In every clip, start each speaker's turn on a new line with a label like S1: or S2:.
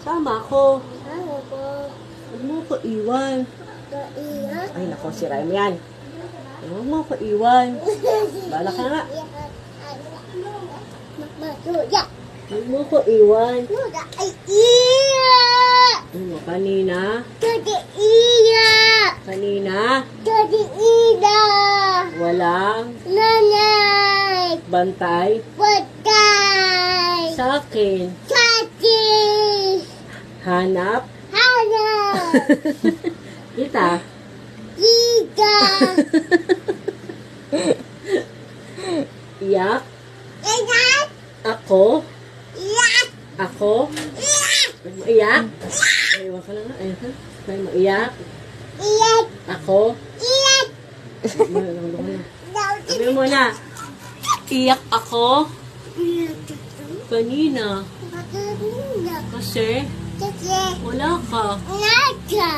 S1: Tama ako.
S2: Ano po?
S1: Huwag mo ko iwan.
S2: Kaiyak?
S1: Ay, nako, sirain mo yan. Huwag mo ko iwan. Bala ka nga.
S2: Matuya.
S1: Huwag mo ko iwan.
S2: Tuya ay iyak.
S1: Ano, kanina?
S2: Tuya iyak.
S1: Kanina?
S2: Tuya iyak.
S1: Walang
S2: Nanay.
S1: bantay
S2: Patay.
S1: sa akin.
S2: Tati.
S1: Hanap
S2: Hanap.
S1: kita.
S2: Ika.
S1: Iyak
S2: Iyak.
S1: ako.
S2: Iyak.
S1: Ako.
S2: Iyak.
S1: Huwag mo iyak. Ayun ka lang. Ayun ka. Huwag mo iyak.
S2: Iyak.
S1: Ako.
S2: Iyak.
S1: Sabi mo na. Iyak ako.
S2: Iyak.
S1: Kanina.
S2: Pagkakas.
S1: Kasi
S2: Kasi.
S1: wala ka.
S2: Naka.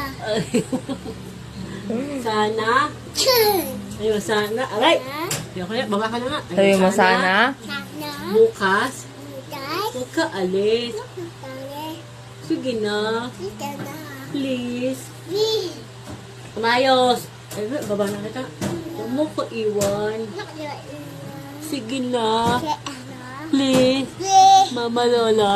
S1: Sana.
S2: Chun.
S1: Ayun, sana. Aray!
S2: Ha?
S1: Ayun kaya, baba ka na nga. Ayun,
S3: Sabi mo sana.
S2: Sana.
S1: Bukas,
S2: Bukas.
S1: huwag ka alis.
S2: Tangge.
S1: Sige na.
S2: Kita na.
S1: Please.
S2: Please.
S1: Umayos. Ayun, baba na kita. Huwag mo ko iwan. Sige na.
S2: Kaya ano?
S1: Please.
S2: Please.
S1: Mama Lola.